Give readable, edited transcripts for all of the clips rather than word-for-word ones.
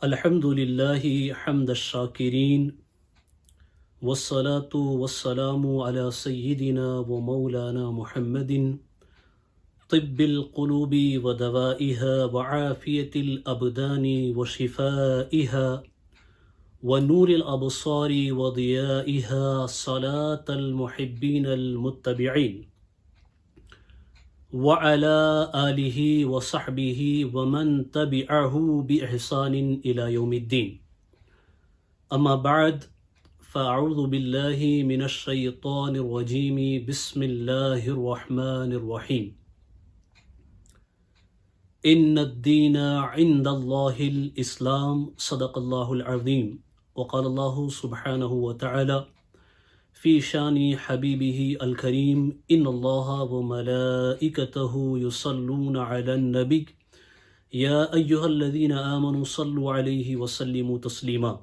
الحمد للہ حمد الشاکرین والصلاة والسلام على سیدنا و مولانا محمد طب القلوب ودوائها وعافیة الابدان وشفائها ونور الابصار وضیائها صلاة المحبین المتبعین وعلى آلہ وصحبہ ومن تبعہ بإحسان إلى یوم الدین اما بعد فاعوذ باللہ من الشیطان الرجیم بسم اللہ الرحمن الرحیم ان الدین عند اللہ الاسلام صدق اللہ العظیم وقال اللہ سبحانہ وتعالی فی شان حبیبہ الکریم ان اللہ وملائکتہ یصلون علی النبی یا ایہا الذین آمنوا صلوا علیہ وسلموا تسلیما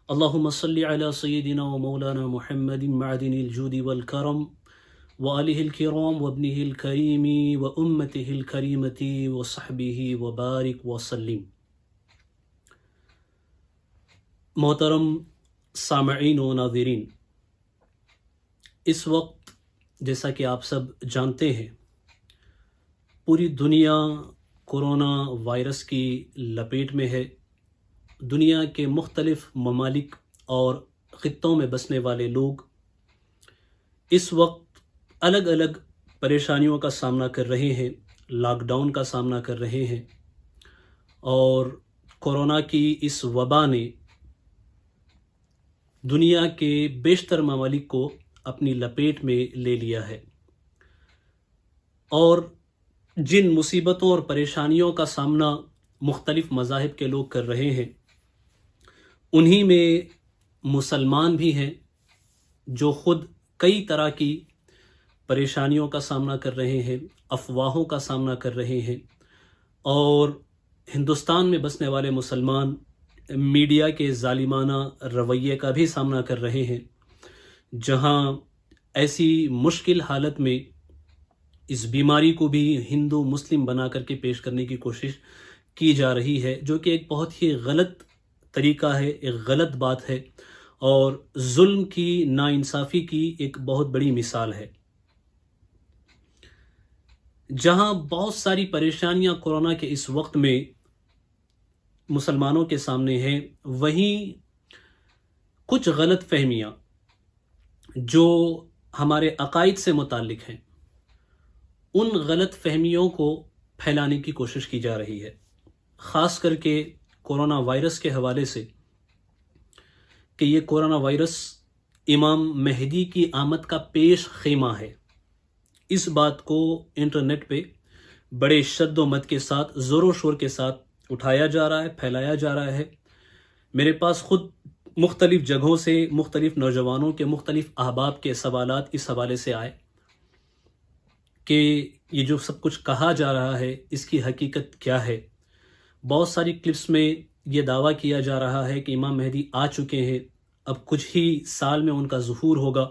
اللہم صل علی سیدنا ومولانا محمد معدن الجود والکرم وآلہ الکرام وابنہ الکریم وامتہ الکریمۃ وصحبہ وبارک وسلم۔ محترم سامعین و ناظرین، اس وقت جیسا کہ آپ سب جانتے ہیں پوری دنیا کورونا وائرس کی لپیٹ میں ہے۔ دنیا کے مختلف ممالک اور خطوں میں بسنے والے لوگ اس وقت الگ الگ پریشانیوں کا سامنا کر رہے ہیں، لاک ڈاؤن کا سامنا کر رہے ہیں، اور کورونا کی اس وبا نے دنیا کے بیشتر ممالک کو اپنی لپیٹ میں لے لیا ہے، اور جن مصیبتوں اور پریشانیوں کا سامنا مختلف مذاہب کے لوگ کر رہے ہیں انہی میں مسلمان بھی ہیں جو خود کئی طرح کی پریشانیوں کا سامنا کر رہے ہیں، افواہوں کا سامنا کر رہے ہیں، اور ہندوستان میں بسنے والے مسلمان میڈیا کے ظالمانہ رویے کا بھی سامنا کر رہے ہیں، جہاں ایسی مشکل حالت میں اس بیماری کو بھی ہندو مسلم بنا کر کے پیش کرنے کی کوشش کی جا رہی ہے، جو کہ ایک بہت ہی غلط طریقہ ہے، ایک غلط بات ہے، اور ظلم کی، ناانصافی کی ایک بہت بڑی مثال ہے۔ جہاں بہت ساری پریشانیاں کورونا کے اس وقت میں مسلمانوں کے سامنے ہیں، وہیں کچھ غلط فہمیاں جو ہمارے عقائد سے متعلق ہیں ان غلط فہمیوں کو پھیلانے کی کوشش کی جا رہی ہے، خاص کر کے کورونا وائرس کے حوالے سے، کہ یہ کورونا وائرس امام مہدی کی آمد کا پیش خیمہ ہے۔ اس بات کو انٹرنیٹ پہ بڑے شد و مد کے ساتھ، زور و شور کے ساتھ اٹھایا جا رہا ہے، پھیلایا جا رہا ہے۔ میرے پاس خود مختلف جگہوں سے مختلف نوجوانوں کے مختلف احباب کے سوالات اس حوالے سے آئے کہ یہ جو سب کچھ کہا جا رہا ہے اس کی حقیقت کیا ہے۔ بہت ساری کلپس میں یہ دعویٰ کیا جا رہا ہے کہ امام مہدی آ چکے ہیں، اب کچھ ہی سال میں ان کا ظہور ہوگا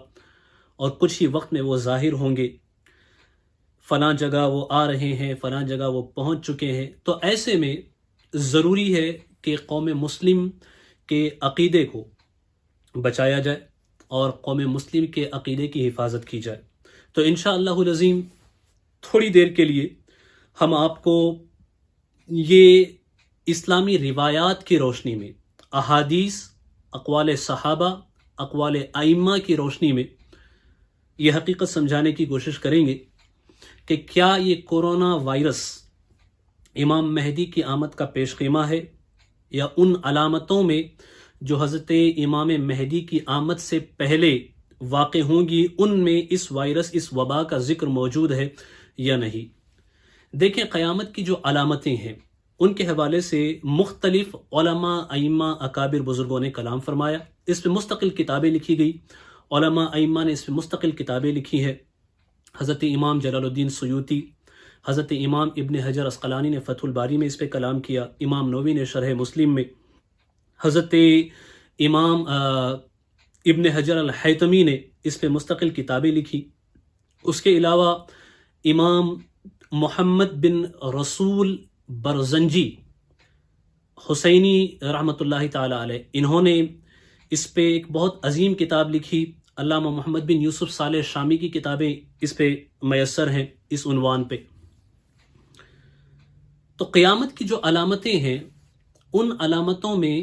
اور کچھ ہی وقت میں وہ ظاہر ہوں گے، فلاں جگہ وہ آ رہے ہیں، فلاں جگہ وہ پہنچ چکے ہیں۔ تو ایسے میں ضروری ہے کہ قوم مسلم کے عقیدے کو بچایا جائے اور قوم مسلم کے عقیدے کی حفاظت کی جائے۔ تو انشاءاللہ العظیم تھوڑی دیر کے لیے ہم آپ کو یہ اسلامی روایات کی روشنی میں، احادیث، اقوال صحابہ، اقوال ائمہ کی روشنی میں یہ حقیقت سمجھانے کی کوشش کریں گے کہ کیا یہ کورونا وائرس امام مہدی کی آمد کا پیش خیمہ ہے، یا ان علامتوں میں جو حضرت امام مہدی کی آمد سے پہلے واقع ہوں گی ان میں اس وائرس، اس وبا کا ذکر موجود ہے یا نہیں۔ دیکھیں، قیامت کی جو علامتیں ہیں ان کے حوالے سے مختلف علماء، ائمہ، اکابر بزرگوں نے کلام فرمایا، اس پہ مستقل کتابیں لکھی گئی، علماء ائمہ نے اس پہ مستقل کتابیں لکھی ہیں۔ حضرت امام جلال الدین سیوطی، حضرت امام ابن حجر عسقلانی نے فتح الباری میں اس پہ کلام کیا، امام نووی نے شرح مسلم میں، حضرت امام ابن حجر الحیتمی نے اس پہ مستقل کتابیں لکھی۔ اس کے علاوہ امام محمد بن رسول برزنجی حسینی رحمۃ اللہ تعالی علیہ، انہوں نے اس پہ ایک بہت عظیم کتاب لکھی. علامہ محمد بن یوسف صالح شامی کی کتابیں اس پہ میسر ہیں اس عنوان پہ. تو قیامت کی جو علامتیں ہیں، ان علامتوں میں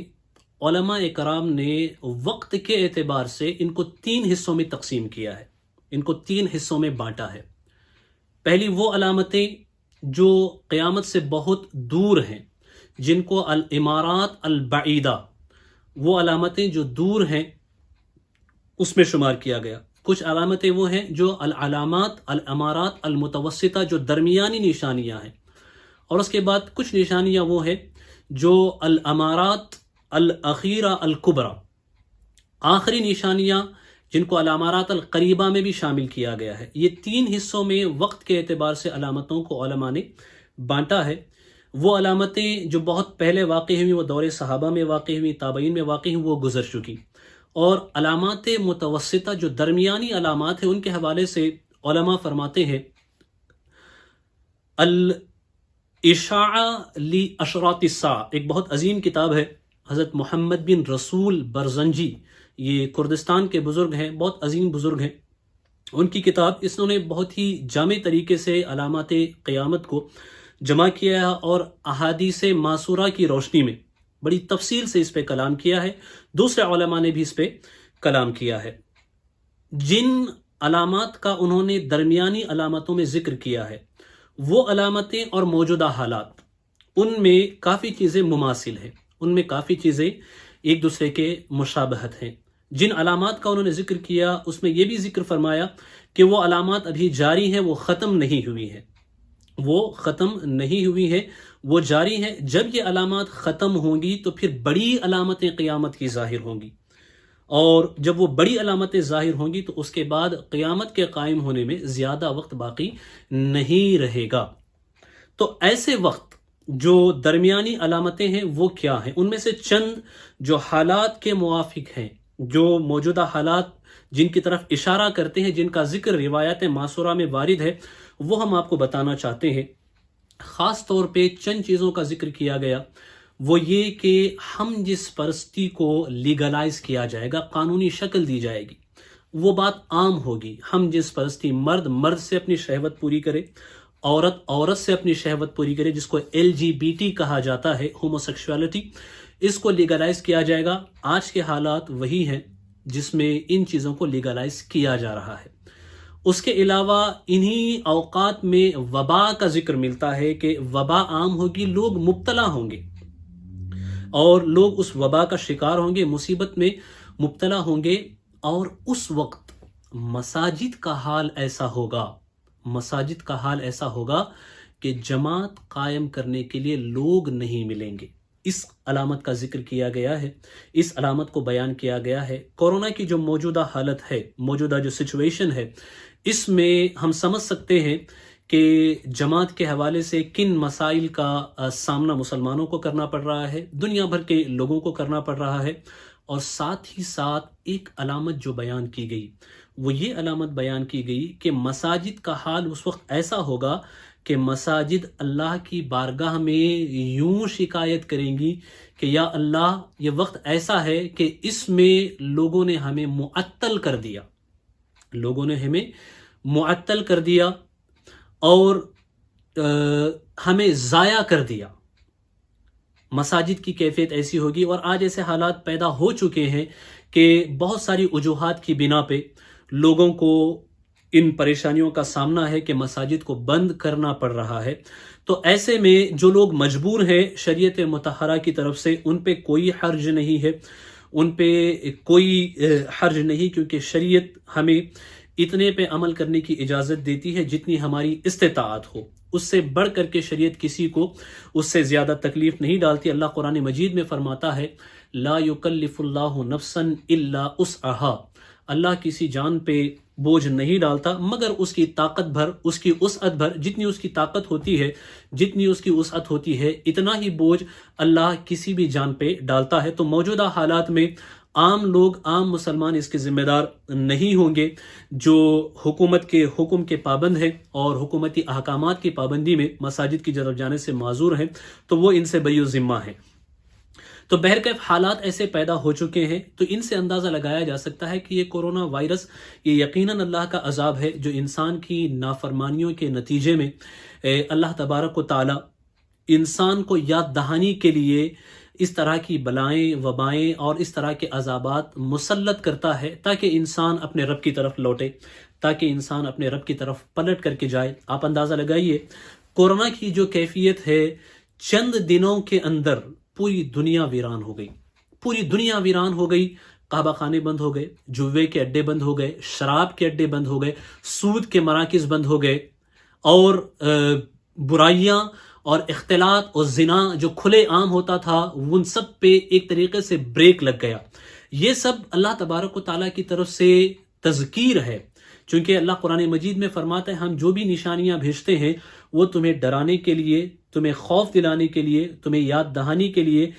علماء کرام نے وقت کے اعتبار سے ان کو 3 حصوں میں تقسیم کیا ہے، ان کو 3 حصوں میں بانٹا ہے. پہلی وہ علامتیں جو قیامت سے بہت دور ہیں، جن کو الامارات البعیدہ، وہ علامتیں جو دور ہیں اس میں شمار کیا گیا. کچھ علامتیں وہ ہیں جو العلامات الامارات المتوسطہ، جو درمیانی نشانیاں ہیں. اور اس کے بعد کچھ نشانیاں وہ ہیں جو الامارات الاخیرہ الکبریٰ، آخری نشانیاں، جن کو الامارات القریبہ میں بھی شامل کیا گیا ہے. یہ 3 حصوں میں وقت کے اعتبار سے علامتوں کو علماء نے بانٹا ہے. وہ علامتیں جو بہت پہلے واقع ہوئی، وہ دور صحابہ میں واقع ہوئی، تابعین میں واقع ہوئی، وہ گزر چکی. اور علامات متوسطہ جو درمیانی علامات ہیں، ان کے حوالے سے علماء فرماتے ہیں الاشاعہ لاشراط الساعہ، ایک بہت عظیم کتاب ہے، حضرت محمد بن رسول برزنجی، یہ کردستان کے بزرگ ہیں، بہت عظیم بزرگ ہیں. ان کی کتاب، اس نے بہت ہی جامع طریقے سے علامات قیامت کو جمع کیا ہے اور احادیث معصورہ کی روشنی میں بڑی تفصیل سے اس پہ کلام کیا ہے. دوسرے علماء نے بھی اس پہ کلام کیا ہے. جن علامات کا انہوں نے درمیانی علامتوں میں ذکر کیا ہے، وہ علامتیں اور موجودہ حالات، ان میں کافی چیزیں مماثل ہیں، ان میں کافی چیزیں ایک دوسرے کے مشابہت ہیں. جن علامات کا انہوں نے ذکر کیا، اس میں یہ بھی ذکر فرمایا کہ وہ علامات ابھی جاری ہیں، وہ ختم نہیں ہوئی ہیں، وہ ختم نہیں ہوئی ہیں، وہ جاری ہیں. جب یہ علامات ختم ہوں گی تو پھر بڑی علامتیں قیامت کی ظاہر ہوں گی، اور جب وہ بڑی علامتیں ظاہر ہوں گی تو اس کے بعد قیامت کے قائم ہونے میں زیادہ وقت باقی نہیں رہے گا. تو ایسے وقت جو درمیانی علامتیں ہیں وہ کیا ہیں؟ ان میں سے چند جو حالات کے موافق ہیں، جو موجودہ حالات جن کی طرف اشارہ کرتے ہیں، جن کا ذکر روایات معصورہ میں وارد ہے، وہ ہم آپ کو بتانا چاہتے ہیں. خاص طور پہ چند چیزوں کا ذکر کیا گیا، وہ یہ کہ ہم جس پرستی کو لیگلائز کیا جائے گا، قانونی شکل دی جائے گی، وہ بات عام ہوگی. ہم جس پرستی، مرد سے اپنی شہوت پوری کرے، عورت سے اپنی شہوت پوری کرے، جس کو LGBT کہا جاتا ہے، ہوموسیکشوالٹی، اس کو لیگلائز کیا جائے گا. آج کے حالات وہی ہیں جس میں ان چیزوں کو لیگلائز کیا جا رہا ہے. اس کے علاوہ انہی اوقات میں وبا کا ذکر ملتا ہے کہ وبا عام ہوگی، لوگ مبتلا ہوں گے اور لوگ اس وبا کا شکار ہوں گے، مصیبت میں مبتلا ہوں گے. اور اس وقت مساجد کا حال ایسا ہوگا کہ جماعت قائم کرنے کے لیے لوگ نہیں ملیں گے. اس علامت کا ذکر کیا گیا ہے، اس علامت کو بیان کیا گیا ہے. کورونا کی جو موجودہ حالت ہے، موجودہ جو سچویشن ہے، اس میں ہم سمجھ سکتے ہیں کہ جماعت کے حوالے سے کن مسائل کا سامنا مسلمانوں کو کرنا پڑ رہا ہے، دنیا بھر کے لوگوں کو کرنا پڑ رہا ہے. اور ساتھ ہی ساتھ ایک علامت جو بیان کی گئی، وہ یہ علامت بیان کی گئی کہ مساجد کا حال اس وقت ایسا ہوگا کہ مساجد اللہ کی بارگاہ میں یوں شکایت کریں گی کہ یا اللہ، یہ وقت ایسا ہے کہ اس میں لوگوں نے ہمیں معطل کر دیا اور ہمیں ضائع کر دیا. مساجد کی کیفیت ایسی ہوگی. اور آج ایسے حالات پیدا ہو چکے ہیں کہ بہت ساری وجوہات کی بنا پہ لوگوں کو ان پریشانیوں کا سامنا ہے کہ مساجد کو بند کرنا پڑ رہا ہے. تو ایسے میں جو لوگ مجبور ہیں شریعت مطہرہ کی طرف سے، ان پہ کوئی حرج نہیں ہے، کیونکہ شریعت ہمیں اتنے پہ عمل کرنے کی اجازت دیتی ہے جتنی ہماری استطاعت ہو. اس سے بڑھ کر کے شریعت کسی کو اس سے زیادہ تکلیف نہیں ڈالتی. اللہ قرآن مجید میں فرماتا ہے لا یکلف اللہ نفسا الا وسعها، اللہ کسی جان پہ بوجھ نہیں ڈالتا مگر اس کی طاقت بھر، اس کی وسعت بھر. جتنی اس کی طاقت ہوتی ہے، جتنی اس کی وسعت ہوتی ہے، اتنا ہی بوجھ اللہ کسی بھی جان پہ ڈالتا ہے. تو موجودہ حالات میں عام لوگ، عام مسلمان اس کے ذمہ دار نہیں ہوں گے. جو حکومت کے حکم کے پابند ہیں اور حکومتی احکامات کی پابندی میں مساجد کی طرف جانے سے معذور ہیں، تو وہ ان سے بری ذمہ ہیں. تو بہرکیف حالات ایسے پیدا ہو چکے ہیں، تو ان سے اندازہ لگایا جا سکتا ہے کہ یہ کورونا وائرس یہ یقیناً اللہ کا عذاب ہے، جو انسان کی نافرمانیوں کے نتیجے میں اللہ تبارک و تعالی انسان کو یاد دہانی کے لیے اس طرح کی بلائیں، وبائیں اور اس طرح کے عذابات مسلط کرتا ہے، تاکہ انسان اپنے رب کی طرف لوٹے، تاکہ انسان اپنے رب کی طرف پلٹ کر کے جائے۔ آپ اندازہ لگائیے، کورونا کی جو کیفیت ہے، چند دنوں کے اندر پوری دنیا ویران ہو گئی، پوری دنیا ویران ہو گئی۔ قہوہ خانے بند ہو گئے، جوے کے اڈے بند ہو گئے، شراب کے اڈے بند ہو گئے، سود کے مراکز بند ہو گئے، اور برائیاں اور اختلاط اور زنا جو کھلے عام ہوتا تھا، ان سب پہ ایک طریقے سے بریک لگ گیا۔ یہ سب اللہ تبارک و تعالیٰ کی طرف سے تذکیر ہے، چونکہ اللہ قرآن مجید میں فرماتا ہے ہم جو بھی نشانیاں بھیجتے ہیں وہ تمہیں ڈرانے کے لیے، تمہیں خوف دلانے کے لیے، تمہیں یاد دہانی کے لیے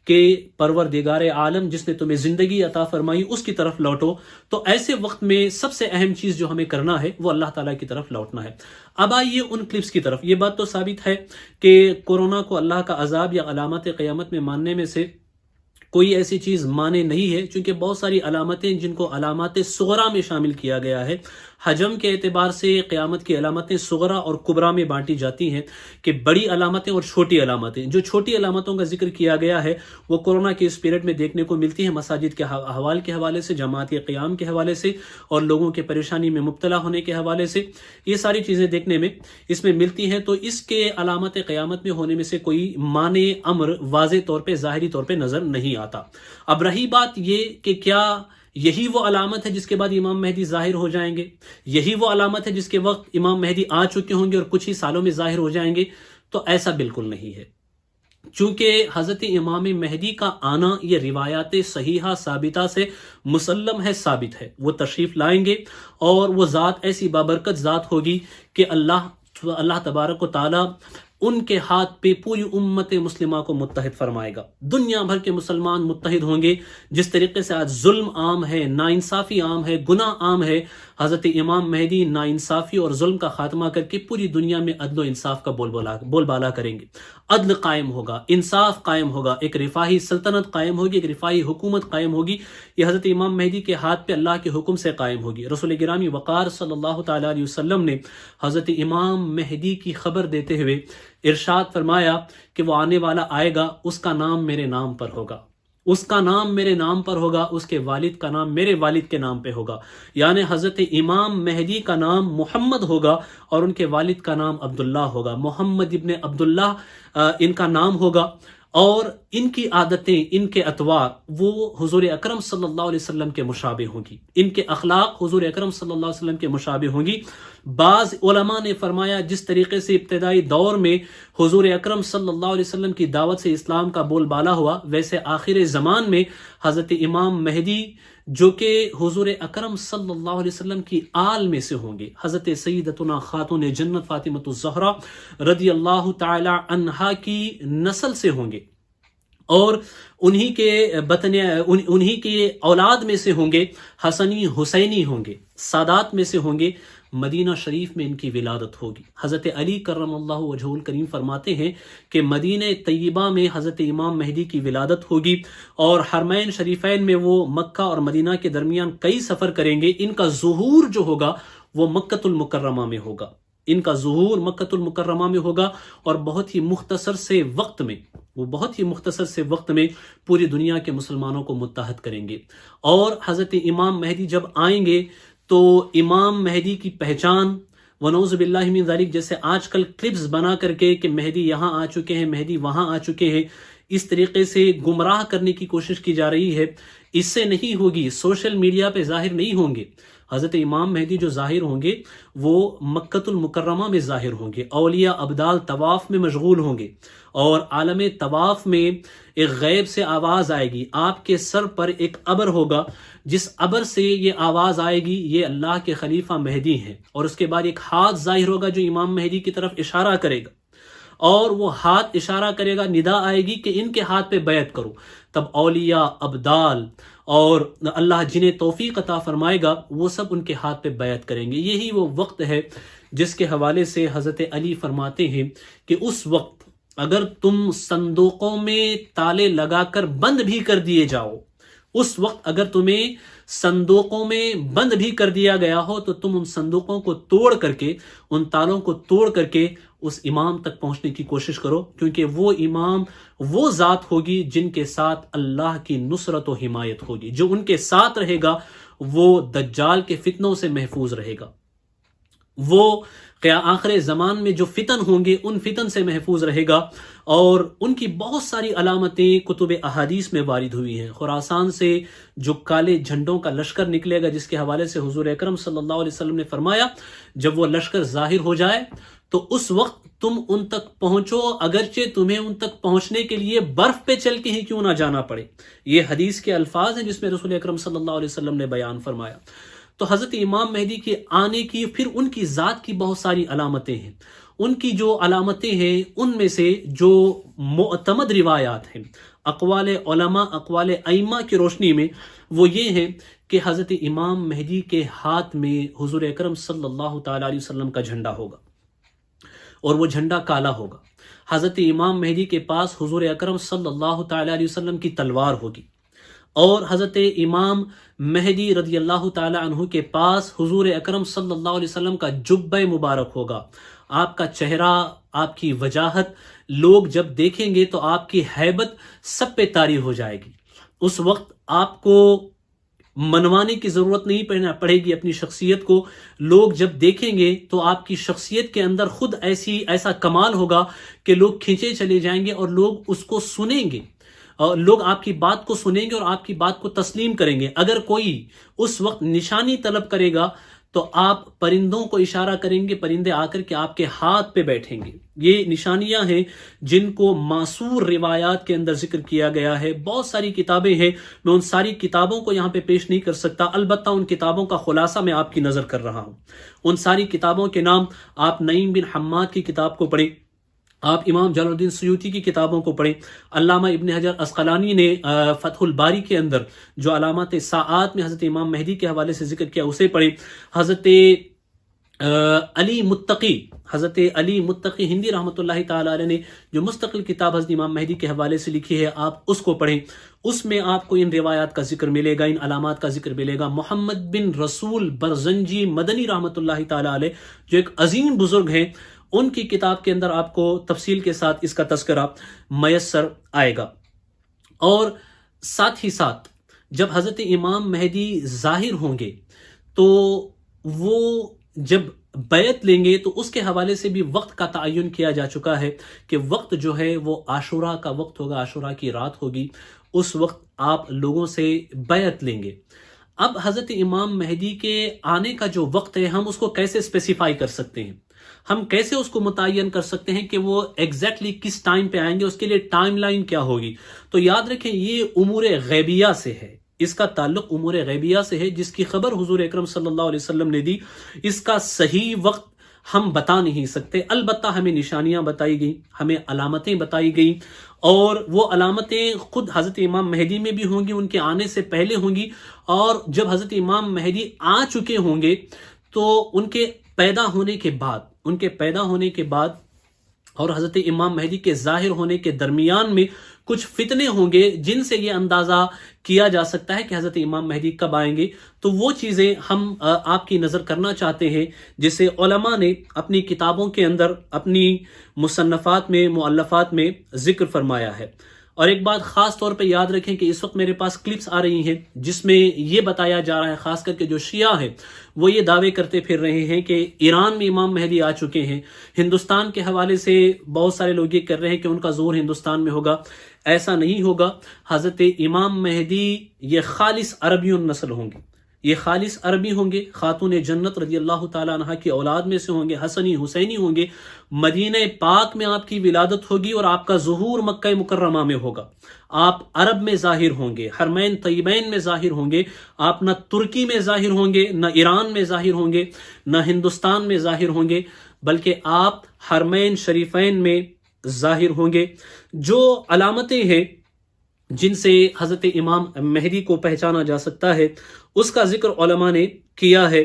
کہ پروردگار عالم جس نے تمہیں زندگی عطا فرمائی اس کی طرف لوٹو۔ تو ایسے وقت میں سب سے اہم چیز جو ہمیں کرنا ہے وہ اللہ تعالیٰ کی طرف لوٹنا ہے۔ اب آئیے ان کلپس کی طرف۔ یہ بات تو ثابت ہے کہ کورونا کو اللہ کا عذاب یا علامات قیامت میں ماننے میں سے کوئی ایسی چیز مانے نہیں ہے، چونکہ بہت ساری علامتیں جن کو علامات صغرا میں شامل کیا گیا ہے، حجم کے اعتبار سے قیامت کی علامتیں صغرا اور کبرا میں بانٹی جاتی ہیں، کہ بڑی علامتیں اور چھوٹی علامتیں۔ جو چھوٹی علامتوں کا ذکر کیا گیا ہے وہ کورونا کے اس پیریڈ میں دیکھنے کو ملتی ہیں، مساجد کے احوال کے حوالے سے، جماعت کے قیام کے حوالے سے، اور لوگوں کے پریشانی میں مبتلا ہونے کے حوالے سے، یہ ساری چیزیں دیکھنے میں اس میں ملتی ہیں۔ تو اس کے علامت قیامت میں ہونے میں سے کوئی معنی امر واضح طور پہ، ظاہری طور پہ نظر نہیں آتا۔ اب رہی بات یہ کہ کیا یہی وہ علامت ہے جس کے بعد امام مہدی ظاہر ہو جائیں گے؟ یہی وہ علامت ہے جس کے وقت امام مہدی آ چکے ہوں گے اور کچھ ہی سالوں میں ظاہر ہو جائیں گے؟ تو ایسا بالکل نہیں ہے، چونکہ حضرت امام مہدی کا آنا یہ روایات صحیحہ ثابتہ سے مسلم ہے، ثابت ہے۔ وہ تشریف لائیں گے اور وہ ذات ایسی بابرکت ذات ہوگی کہ اللہ تبارک و تعالی ان کے ہاتھ پہ پوری امت مسلمہ کو متحد فرمائے گا۔ دنیا بھر کے مسلمان متحد ہوں گے۔ جس طریقے سے آج ظلم عام ہے، ناانصافی عام ہے، گناہ عام ہے، حضرت امام مہدی ناانصافی اور ظلم کا خاتمہ کر کے پوری دنیا میں عدل و انصاف کا بول بالا کریں گے۔ عدل قائم ہوگا، انصاف قائم ہوگا، ایک رفاہی سلطنت قائم ہوگی، ایک رفاہی حکومت قائم ہوگی۔ یہ حضرت امام مہدی کے ہاتھ پہ اللہ کے حکم سے قائم ہوگی۔ رسول گرامی وقار صلی اللہ تعالیٰ علیہ وسلم نے حضرت امام مہدی کی خبر دیتے ہوئے ارشاد فرمایا کہ وہ آنے والا آئے گا، اس کا نام میرے نام پر ہوگا، اس کا نام میرے نام پر ہوگا، اس کے والد کا نام میرے والد کے نام پہ ہوگا، یعنی حضرت امام مہدی کا نام محمد ہوگا اور ان کے والد کا نام عبداللہ ہوگا۔ محمد ابن عبداللہ ان کا نام ہوگا، اور ان کی عادتیں، ان کے اطوار وہ حضور اکرم صلی اللہ علیہ وسلم کے مشابہ ہوں گی، ان کے اخلاق حضور اکرم صلی اللہ علیہ وسلم کے مشابہ ہوں گی۔ بعض علماء نے فرمایا جس طریقے سے ابتدائی دور میں حضور اکرم صلی اللہ علیہ وسلم کی دعوت سے اسلام کا بول بالا ہوا، ویسے آخر زمان میں حضرت امام مہدی جو کہ حضور اکرم صلی اللہ علیہ وسلم کی آل میں سے ہوں گے، حضرت سیدتنا خاتون جنت فاطمۃ الزہرا رضی اللہ تعالی عنہا کی نسل سے ہوں گے، اور انہی کے اولاد میں سے ہوں گے، حسنی حسینی ہوں گے، سادات میں سے ہوں گے۔ مدینہ شریف میں ان کی ولادت ہوگی۔ حضرت علی کرم اللہ وجہہ الکریم فرماتے ہیں کہ مدینہ طیبہ میں حضرت امام مہدی کی ولادت ہوگی، اور حرمین شریفین میں وہ مکہ اور مدینہ کے درمیان کئی سفر کریں گے۔ ان کا ظہور جو ہوگا وہ مکۃ المکرمہ میں ہوگا، ان کا ظہور مکۃ المکرمہ میں ہوگا، اور بہت ہی مختصر سے وقت میں پوری دنیا کے مسلمانوں کو متحد کریں گے۔ اور حضرت امام مہدی جب آئیں گے تو امام مہدی کی پہچان ونعوذ باللہ من ذالک، جیسے آج کل کلپس بنا کر کے کہ مہدی یہاں آ چکے ہیں، مہدی وہاں آ چکے ہیں، اس طریقے سے گمراہ کرنے کی کوشش کی جا رہی ہے، اس سے نہیں ہوگی۔ سوشل میڈیا پہ ظاہر نہیں ہوں گے۔ حضرت امام مہدی جو ظاہر ہوں گے وہ مکۃ المکرمہ میں ظاہر ہوں گے، اولیاء ابدال طواف میں مشغول ہوں گے، اور عالم طواف میں ایک غیب سے آواز آئے گی، آپ کے سر پر ایک ابر ہوگا، جس ابر سے یہ آواز آئے گی یہ اللہ کے خلیفہ مہدی ہیں، اور اس کے بعد ایک ہاتھ ظاہر ہوگا جو امام مہدی کی طرف اشارہ کرے گا، اور وہ ہاتھ اشارہ کرے گا، ندا آئے گی کہ ان کے ہاتھ پہ بیعت کرو۔ تب اولیاء ابدال اور اللہ جنہیں توفیق عطا فرمائے گا وہ سب ان کے ہاتھ پہ بیعت کریں گے۔ یہی وہ وقت ہے جس کے حوالے سے حضرت علی فرماتے ہیں کہ اس وقت اگر تم صندوقوں میں تالے لگا کر بند بھی کر دیے جاؤ، اس وقت اگر تمہیں صندوقوں میں بند بھی کر دیا گیا ہو تو تم ان صندوقوں کو توڑ کر کے، ان تالوں کو توڑ کر کے اس امام تک پہنچنے کی کوشش کرو، کیونکہ وہ امام وہ ذات ہوگی جن کے ساتھ اللہ کی نصرت و حمایت ہوگی۔ جو ان کے ساتھ رہے گا وہ دجال کے فتنوں سے محفوظ رہے گا، وہ آخر زمان میں جو فتن ہوں گے ان فتن سے محفوظ رہے گا۔ اور ان کی بہت ساری علامتیں کتب احادیث میں وارد ہوئی ہیں۔ خراسان سے جو کالے جھنڈوں کا لشکر نکلے گا، جس کے حوالے سے حضور اکرم صلی اللہ علیہ وسلم نے فرمایا جب وہ لشکر ظاہر ہو جائے تو اس وقت تم ان تک پہنچو، اگرچہ تمہیں ان تک پہنچنے کے لیے برف پہ چل کے ہی کیوں نہ جانا پڑے۔ یہ حدیث کے الفاظ ہیں جس میں رسول اکرم صلی اللہ علیہ وسلم نے بیان فرمایا۔ تو حضرت امام مہدی کے آنے کی، پھر ان کی ذات کی بہت ساری علامتیں ہیں۔ ان کی جو علامتیں ہیں ان میں سے جو معتمد روایات ہیں، اقوال علماء، اقوال ائمہ کی روشنی میں، وہ یہ ہیں کہ حضرت امام مہدی کے ہاتھ میں حضور اکرم صلی اللہ تعالی علیہ وسلم کا جھنڈا ہوگا، اور وہ جھنڈا کالا ہوگا۔ حضرت امام مہدی کے پاس حضور اکرم صلی اللہ تعالی علیہ وسلم کی تلوار ہوگی، اور حضرت امام مہدی رضی اللہ تعالی عنہ کے پاس حضور اکرم صلی اللہ علیہ وسلم کا جبہ مبارک ہوگا۔ آپ کا چہرہ، آپ کی وجاہت لوگ جب دیکھیں گے تو آپ کی ہیبت سب پہ طاری ہو جائے گی۔ اس وقت آپ کو منوانے کی ضرورت نہیں پڑے گی اپنی شخصیت کو۔ لوگ جب دیکھیں گے تو آپ کی شخصیت کے اندر خود ایسا کمال ہوگا کہ لوگ کھینچے چلے جائیں گے اور لوگ اس کو سنیں گے، اور لوگ آپ کی بات کو سنیں گے اور آپ کی بات کو تسلیم کریں گے۔ اگر کوئی اس وقت نشانی طلب کرے گا تو آپ پرندوں کو اشارہ کریں گے، پرندے آ کر کے آپ کے ہاتھ پہ بیٹھیں گے۔ یہ نشانیاں ہیں جن کو معصور روایات کے اندر ذکر کیا گیا ہے۔ بہت ساری کتابیں ہیں، میں ان ساری کتابوں کو یہاں پہ پیش نہیں کر سکتا، البتہ ان کتابوں کا خلاصہ میں آپ کی نظر کر رہا ہوں۔ ان ساری کتابوں کے نام آپ نعیم بن حماد کی کتاب کو پڑھیں، آپ امام جلال الدین سیوطی کی کتابوں کو پڑھیں، علامہ ابن حجر عسقلانی نے فتح الباری کے اندر جو علامات ساعات میں حضرت امام مہدی کے حوالے سے ذکر کیا اسے پڑھیں، حضرت حضرت علی متقی ہندی رحمۃ اللہ تعالی علیہ نے جو مستقل کتاب حضرت امام مہدی کے حوالے سے لکھی ہے، آپ اس کو پڑھیں۔ اس میں آپ کو ان روایات کا ذکر ملے گا، ان علامات کا ذکر ملے گا۔ محمد بن رسول برزنجی مدنی رحمۃ اللہ تعالی علیہ جو ایک عظیم بزرگ ہیں، ان کی کتاب کے اندر آپ کو تفصیل کے ساتھ اس کا تذکرہ میسر آئے گا۔ اور ساتھ ہی ساتھ جب حضرت امام مہدی ظاہر ہوں گے تو وہ جب بیعت لیں گے تو اس کے حوالے سے بھی وقت کا تعین کیا جا چکا ہے کہ وقت جو ہے وہ عاشوراء کا وقت ہوگا، عاشوراء کی رات ہوگی، اس وقت آپ لوگوں سے بیعت لیں گے۔ اب حضرت امام مہدی کے آنے کا جو وقت ہے ہم اس کو کیسے اسپیسیفائی کر سکتے ہیں، ہم کیسے اس کو متعین کر سکتے ہیں کہ وہ ایگزیکٹلی کس ٹائم پہ آئیں گے، اس کے لیے ٹائم لائن کیا ہوگی؟ تو یاد رکھیں یہ امور غیبیہ سے ہے، اس کا تعلق امور غیبیہ سے ہے جس کی خبر حضور اکرم صلی اللہ علیہ وسلم نے دی۔ اس کا صحیح وقت ہم بتا نہیں سکتے، البتہ ہمیں نشانیاں بتائی گئیں، ہمیں علامتیں بتائی گئیں، اور وہ علامتیں خود حضرت امام مہدی میں بھی ہوں گی، ان کے آنے سے پہلے ہوں گی، اور جب حضرت امام مہدی آ چکے ہوں گے تو ان کے پیدا ہونے کے بعد اور حضرت امام مہدی کے ظاہر ہونے کے درمیان میں کچھ فتنے ہوں گے جن سے یہ اندازہ کیا جا سکتا ہے کہ حضرت امام مہدی کب آئیں گے۔ تو وہ چیزیں ہم آپ کی نظر کرنا چاہتے ہیں جسے علماء نے اپنی کتابوں کے اندر، اپنی مصنفات میں، مؤلفات میں ذکر فرمایا ہے۔ اور ایک بات خاص طور پہ یاد رکھیں کہ اس وقت میرے پاس کلپس آ رہی ہیں جس میں یہ بتایا جا رہا ہے، خاص کر کے جو شیعہ ہیں وہ یہ دعوے کرتے پھر رہے ہیں کہ ایران میں امام مہدی آ چکے ہیں۔ ہندوستان کے حوالے سے بہت سارے لوگ یہ کر رہے ہیں کہ ان کا ظہور ہندوستان میں ہوگا، ایسا نہیں ہوگا۔ حضرت امام مہدی یہ خالص عربی النسل ہوں گے، یہ خالص عربی ہوں گے، خاتون جنت رضی اللہ تعالیٰ عنہ کی اولاد میں سے ہوں گے، حسنی حسینی ہوں گے، مدینہ پاک میں آپ کی ولادت ہوگی اور آپ کا ظہور مکہ مکرمہ میں ہوگا۔ آپ عرب میں ظاہر ہوں گے، حرمین طیبین میں ظاہر ہوں گے، آپ نہ ترکی میں ظاہر ہوں گے، نہ ایران میں ظاہر ہوں گے، نہ ہندوستان میں ظاہر ہوں گے، بلکہ آپ حرمین شریفین میں ظاہر ہوں گے۔ جو علامتیں ہیں جن سے حضرت امام مہدی کو پہچانا جا سکتا ہے اس کا ذکر علماء نے کیا ہے،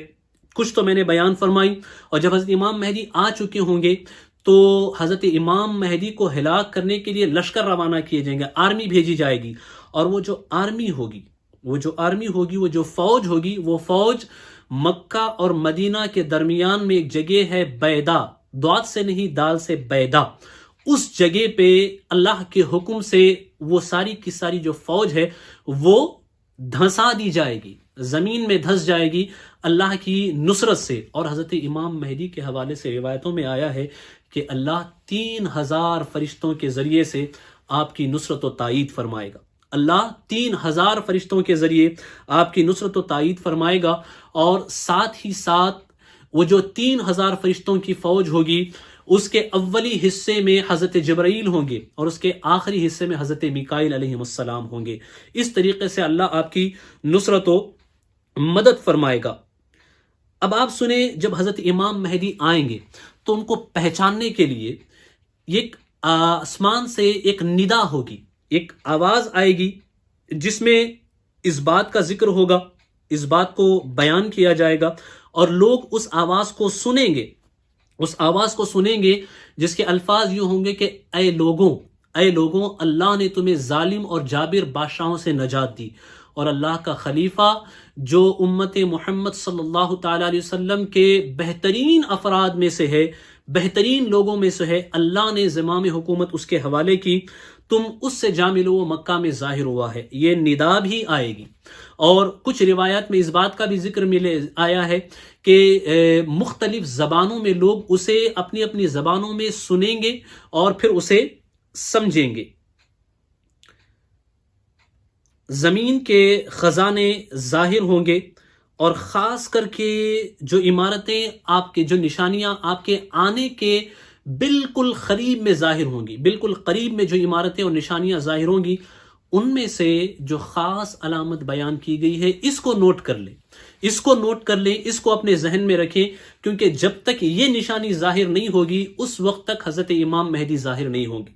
کچھ تو میں نے بیان فرمائی۔ اور جب حضرت امام مہدی آ چکے ہوں گے تو حضرت امام مہدی کو ہلاک کرنے کے لیے لشکر روانہ کیے جائیں گے، آرمی بھیجی جائے گی، اور وہ جو آرمی ہوگی، وہ جو فوج ہوگی، وہ فوج مکہ اور مدینہ کے درمیان میں ایک جگہ ہے بیدا، دوات سے نہیں دال سے بیدا، اس جگہ پہ اللہ کے حکم سے وہ ساری کی ساری جو فوج ہے وہ دھنسا دی جائے گی، زمین میں دھس جائے گی اللہ کی نصرت سے۔ اور حضرت امام مہدی کے حوالے سے روایتوں میں آیا ہے کہ اللہ 3000 فرشتوں کے ذریعے سے آپ کی نصرت و تائید فرمائے گا، اللہ 3000 فرشتوں کے ذریعے آپ کی نصرت و تائید فرمائے گا، اور ساتھ ہی ساتھ وہ جو 3000 فرشتوں کی فوج ہوگی اس کے اولی حصے میں حضرت جبرائیل ہوں گے اور اس کے آخری حصے میں حضرت میکائیل علیہ السلام ہوں گے۔ اس طریقے سے اللہ آپ کی نصرت و مدد فرمائے گا۔ اب آپ سنیں، جب حضرت امام مہدی آئیں گے تو ان کو پہچاننے کے لیے ایک آسمان سے ایک ندا ہوگی، ایک آواز آئے گی جس میں اس بات کا ذکر ہوگا، اس بات کو بیان کیا جائے گا، اور لوگ اس آواز کو سنیں گے، اس آواز کو سنیں گے جس کے الفاظ یوں ہوں گے کہ اے لوگوں اللہ نے تمہیں ظالم اور جابر بادشاہوں سے نجات دی، اور اللہ کا خلیفہ جو امت محمد صلی اللہ تعالی علیہ وسلم کے بہترین افراد میں سے ہے، بہترین لوگوں میں سے ہے، اللہ نے زمام حکومت اس کے حوالے کی، تم اس سے جا ملو، وہ مکہ میں ظاہر ہوا ہے۔ یہ ندا بھی آئے گی، اور کچھ روایات میں اس بات کا بھی ذکر آیا ہے کہ مختلف زبانوں میں لوگ اسے اپنی اپنی زبانوں میں سنیں گے اور پھر اسے سمجھیں گے۔ زمین کے خزانے ظاہر ہوں گے، اور خاص کر کے جو عمارتیں، آپ کے جو نشانیاں آپ کے آنے کے بالکل قریب میں ظاہر ہوں گی، بالکل قریب میں جو عمارتیں اور نشانیاں ظاہر ہوں گی، ان میں سے جو خاص علامت بیان کی گئی ہے، اس کو نوٹ کر لیں، اس کو نوٹ کر لیں، اس کو اپنے ذہن میں رکھیں، کیونکہ جب تک یہ نشانی ظاہر نہیں ہوگی اس وقت تک حضرت امام مہدی ظاہر نہیں ہوں گے۔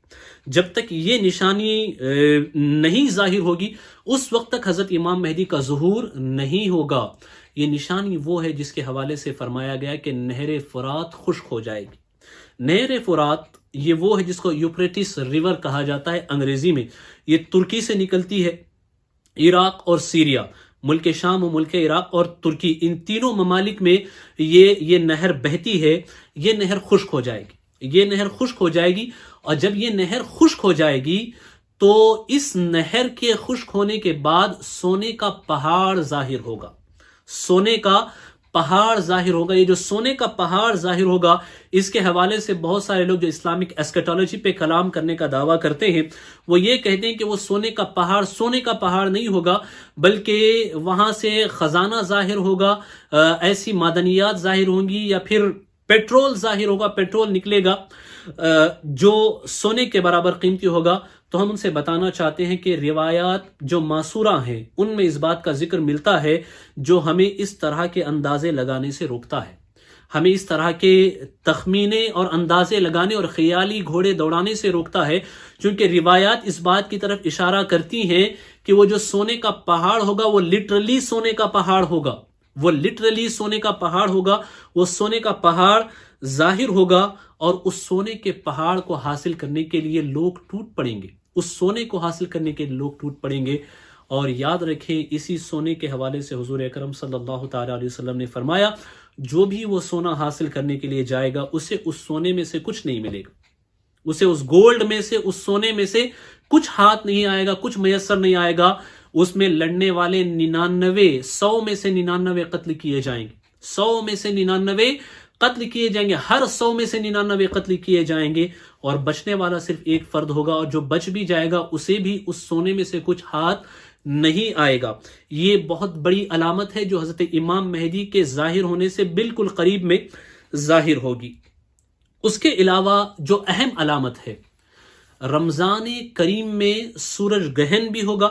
جب تک یہ نشانی نہیں ظاہر ہوگی اس وقت تک حضرت امام مہدی کا ظہور نہیں ہوگا۔ یہ نشانی وہ ہے جس کے حوالے سے فرمایا گیا کہ نہر فرات خشک ہو جائے گی۔ نہر فرات یہ وہ ہے جس کو یوپریٹس ریور کہا جاتا ہے انگریزی میں، یہ ترکی سے نکلتی ہے، عراق اور سیریا، ملک شام و ملک عراق اور ترکی، ان تینوں ممالک میں یہ نہر بہتی ہے۔ یہ نہر خشک ہو جائے گی، یہ نہر خشک ہو جائے گی، اور جب یہ نہر خشک ہو جائے گی تو اس نہر کے خشک ہونے کے بعد سونے کا پہاڑ ظاہر ہوگا، سونے کا پہاڑ ظاہر ہوگا۔ یہ جو سونے کا پہاڑ ظاہر ہوگا، اس کے حوالے سے بہت سارے لوگ جو اسلامک ایسکیٹالوجی پہ کلام کرنے کا دعویٰ کرتے ہیں، وہ یہ کہتے ہیں کہ وہ سونے کا پہاڑ نہیں ہوگا، بلکہ وہاں سے خزانہ ظاہر ہوگا، ایسی معدنیات ظاہر ہوں گی، یا پھر پیٹرول ظاہر ہوگا، پیٹرول نکلے گا جو سونے کے برابر قیمتی ہوگا۔ تو ہم ان سے بتانا چاہتے ہیں کہ روایات جو ماسورہ ہیں ان میں اس بات کا ذکر ملتا ہے جو ہمیں اس طرح کے اندازے لگانے سے روکتا ہے، ہمیں اس طرح کے تخمینے اور اندازے لگانے اور خیالی گھوڑے دوڑانے سے روکتا ہے، چونکہ روایات اس بات کی طرف اشارہ کرتی ہیں کہ وہ جو سونے کا پہاڑ ہوگا وہ لٹرلی سونے کا پہاڑ ہوگا، وہ لٹرلی سونے کا پہاڑ ہوگا، وہ سونے کا پہاڑ ظاہر ہوگا، اور اس سونے کے پہاڑ کو حاصل کرنے کے لیے لوگ ٹوٹ پڑیں گے، اس سونے کو حاصل کرنے کے لیے لوگ ٹوٹ پڑیں گے۔ اور یاد رکھیں، اسی سونے کے حوالے سے حضور اکرم صلی اللہ تعالی علیہ وسلم نے فرمایا، جو بھی وہ سونا حاصل کرنے کے لیے جائے گا اسے اس سونے میں سے کچھ نہیں ملے گا، اسے اس گولڈ میں سے، اس سونے میں سے کچھ ہاتھ نہیں آئے گا، کچھ میسر نہیں آئے گا۔ اس میں لڑنے والے 100 میں سے 99 قتل کیے جائیں گے، 100 میں سے 99 قتل کیے جائیں گے، ہر 100 میں سے 99 قتل کیے جائیں گے، اور بچنے والا صرف ایک فرد ہوگا، اور جو بچ بھی جائے گا اسے بھی اس سونے میں سے کچھ ہاتھ نہیں آئے گا۔ یہ بہت بڑی علامت ہے جو حضرت امام مہدی کے ظاہر ہونے سے بالکل قریب میں ظاہر ہوگی۔ اس کے علاوہ جو اہم علامت ہے، رمضان کریم میں سورج گہن بھی ہوگا،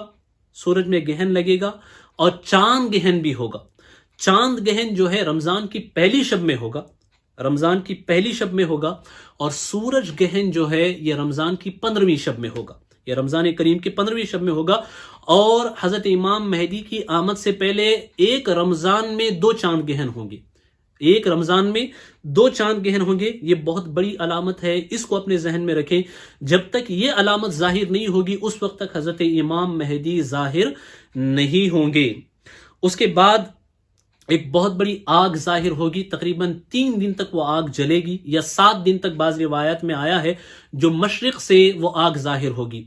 سورج میں گہن لگے گا، اور چاند گہن بھی ہوگا۔ چاند گہن جو ہے رمضان کی پہلی شب میں ہوگا، رمضان کی پہلی شب میں ہوگا، اور سورج گہن جو ہے یہ رمضان کی 15ویں شب میں ہوگا، یہ رمضان کریم کی 15ویں شب میں ہوگا۔ اور حضرت امام مہدی کی آمد سے پہلے ایک رمضان میں 2 چاند گہن ہوں گے، ایک رمضان میں 2 چاند گہن ہوں گے، یہ بہت بڑی علامت ہے، اس کو اپنے ذہن میں رکھیں۔ جب تک یہ علامت ظاہر نہیں ہوگی اس وقت تک حضرت امام مہدی ظاہر نہیں ہوں گے۔ اس کے بعد ایک بہت بڑی آگ ظاہر ہوگی، تقریباً 3 دن تک وہ آگ جلے گی، یا 7 دن تک بعض روایات میں آیا ہے، جو مشرق سے وہ آگ ظاہر ہوگی۔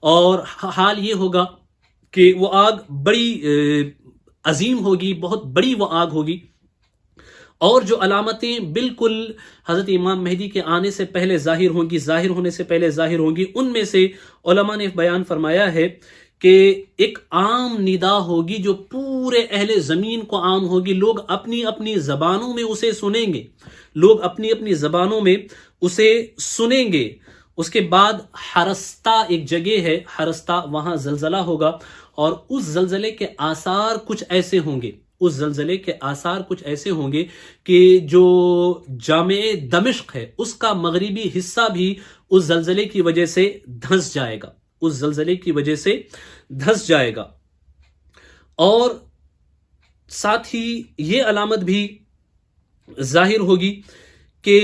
اور حال یہ ہوگا کہ وہ آگ بڑی عظیم ہوگی، بہت بڑی وہ آگ ہوگی، اور جو علامتیں بالکل حضرت امام مہدی کے آنے سے پہلے ظاہر ہوں گی، ظاہر ہونے سے پہلے ظاہر ہوں گی، ان میں سے علماء نے بیان فرمایا ہے کہ ایک عام ندا ہوگی جو پورے اہل زمین کو عام ہوگی، لوگ اپنی اپنی زبانوں میں اسے سنیں گے، لوگ اپنی اپنی زبانوں میں اسے سنیں گے۔ اس کے بعد حرستہ ایک جگہ ہے، حرستہ، وہاں زلزلہ ہوگا، اور اس زلزلے کے آثار کچھ ایسے ہوں گے، اس زلزلے کے آثار کچھ ایسے ہوں گے کہ جو جامع دمشق ہے اس کا مغربی حصہ بھی اس زلزلے کی وجہ سے دھنس جائے گا، اس زلزلے کی وجہ سے دھنس جائے گا۔ اور ساتھ ہی یہ علامت بھی ظاہر ہوگی کہ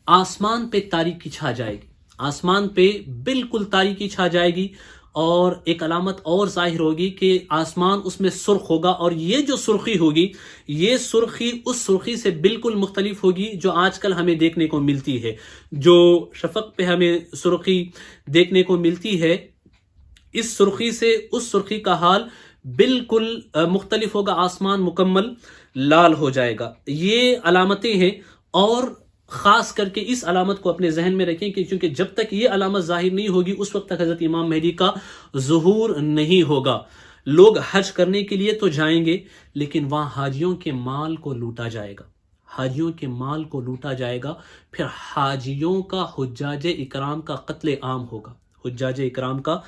آسمان پہ تاریکی چھا جائے گی، آسمان پہ بالکل تاریکی چھا جائے گی۔ اور ایک علامت اور ظاہر ہوگی کہ آسمان اس میں سرخ ہوگا، اور یہ جو سرخی ہوگی، یہ سرخی اس سرخی سے بالکل مختلف ہوگی جو آج کل ہمیں دیکھنے کو ملتی ہے، جو شفق پہ ہمیں سرخی دیکھنے کو ملتی ہے، اس سرخی سے اس سرخی کا حال بالکل مختلف ہوگا، آسمان مکمل لال ہو جائے گا۔ یہ علامتیں ہیں، اور خاص کر کے اس علامت کو اپنے ذہن میں رکھیں کہ چونکہ جب تک یہ علامت ظاہر نہیں ہوگی اس وقت تک حضرت امام مہدی کا ظہور نہیں ہوگا۔ لوگ حج کرنے کے لیے تو جائیں گے، لیکن وہاں حاجیوں کے مال کو لوٹا جائے گا، حاجیوں کے مال کو لوٹا جائے گا، پھر حاجیوں کا حجاج اکرام کا قتل عام ہوگا، حجاج اکرام کا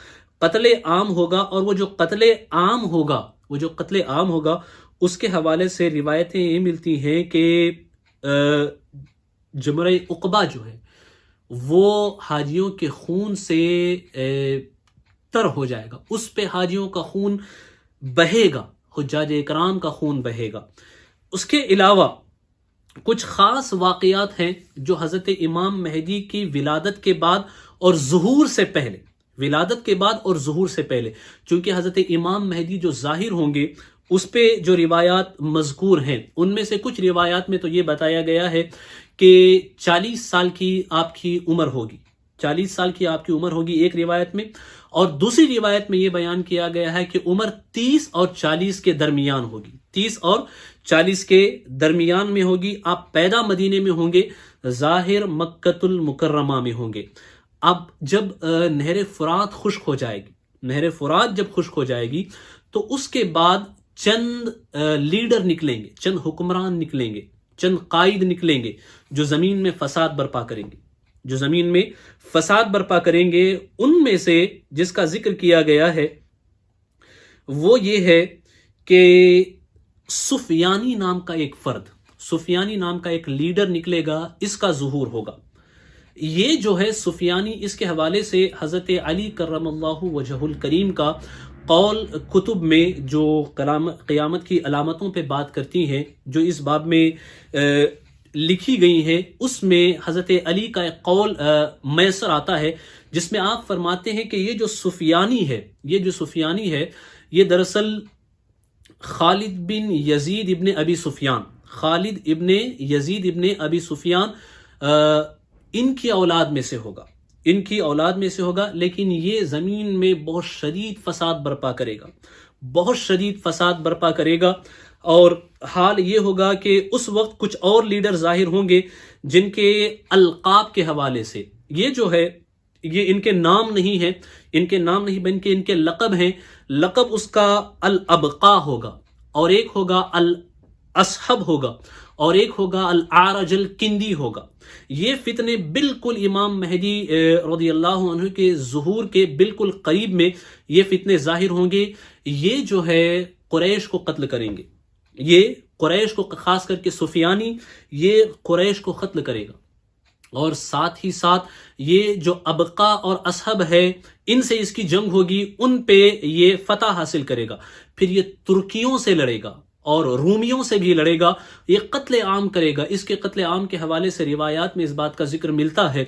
قتل عام ہوگا۔ اور وہ جو قتل عام ہوگا، وہ جو قتل عام ہوگا، اس کے حوالے سے روایتیں یہ ملتی ہیں کہ جمرہ عقبہ جو ہے وہ حاجیوں کے خون سے تر ہو جائے گا، اس پہ حاجیوں کا خون بہے گا، حجاج اکرام کا خون بہے گا۔ اس کے علاوہ کچھ خاص واقعات ہیں جو حضرت امام مہدی کی ولادت کے بعد اور ظہور سے پہلے، ولادت کے بعد اور ظہور سے پہلے، چونکہ حضرت امام مہدی جو ظاہر ہوں گے اس پہ جو روایات مذکور ہیں، ان میں سے کچھ روایات میں تو یہ بتایا گیا ہے کہ 40 سال کی آپ کی عمر ہوگی، 40 سال کی آپ کی عمر ہوگی ایک روایت میں، اور دوسری روایت میں یہ بیان کیا گیا ہے کہ عمر 30 اور 40 کے درمیان ہوگی، 30 اور 40 کے درمیان میں ہوگی۔ آپ پیدا مدینے میں ہوں گے، ظاہر مکۃ المکرمہ میں ہوں گے۔ اب جب نہر فرات خشک ہو جائے گی، نہر فرات جب خشک ہو جائے گی تو اس کے بعد چند لیڈر نکلیں گے، چند حکمران نکلیں گے، چند قائد نکلیں گے جو زمین میں فساد برپا کریں گے، جو زمین میں فساد برپا کریں گے۔ ان میں سے جس کا ذکر کیا گیا ہے وہ یہ ہے کہ سفیانی نام کا ایک فرد، سفیانی نام کا ایک لیڈر نکلے گا، اس کا ظہور ہوگا۔ یہ جو ہے سفیانی، اس کے حوالے سے حضرت علی کرم اللہ وجہ الکریم کا قول کتب میں جو قیامت کی علامتوں پہ بات کرتی ہیں، جو اس باب میں لکھی گئی ہیں، اس میں حضرت علی کا ایک قول میسر آتا ہے جس میں آپ فرماتے ہیں کہ یہ جو سفیانی ہے، یہ جو سفیانی ہے، یہ دراصل خالد بن یزید ابن ابی سفیان، خالد ابن یزید ابن ابی سفیان ان کی اولاد میں سے ہوگا، ان کی اولاد میں سے ہوگا، لیکن یہ زمین میں بہت شدید فساد برپا کرے گا، بہت شدید فساد برپا کرے گا۔ اور حال یہ ہوگا کہ اس وقت کچھ اور لیڈر ظاہر ہوں گے جن کے القاب کے حوالے سے، یہ جو ہے یہ ان کے نام نہیں ہیں، ان کے نام نہیں بلکہ ان کے لقب ہیں، لقب اس کا الابقا ہوگا، اور ایک ہوگا الاصحب ہوگا، اور ایک ہوگا الاعرج الکندی ہوگا۔ یہ فتنے بالکل امام مہدی رضی اللہ عنہ کے ظہور کے بالکل قریب میں یہ فتنے ظاہر ہوں گے۔ یہ جو ہے قریش کو قتل کریں گے، یہ قریش کو، خاص کر کے سفیانی، یہ قریش کو قتل کرے گا، اور ساتھ ہی ساتھ یہ جو ابقا اور اصحب ہے ان سے اس کی جنگ ہوگی، ان پہ یہ فتح حاصل کرے گا، پھر یہ ترکیوں سے لڑے گا، اور رومیوں سے بھی لڑے گا، یہ قتل عام کرے گا۔ اس کے قتل عام کے حوالے سے روایات میں اس بات کا ذکر ملتا ہے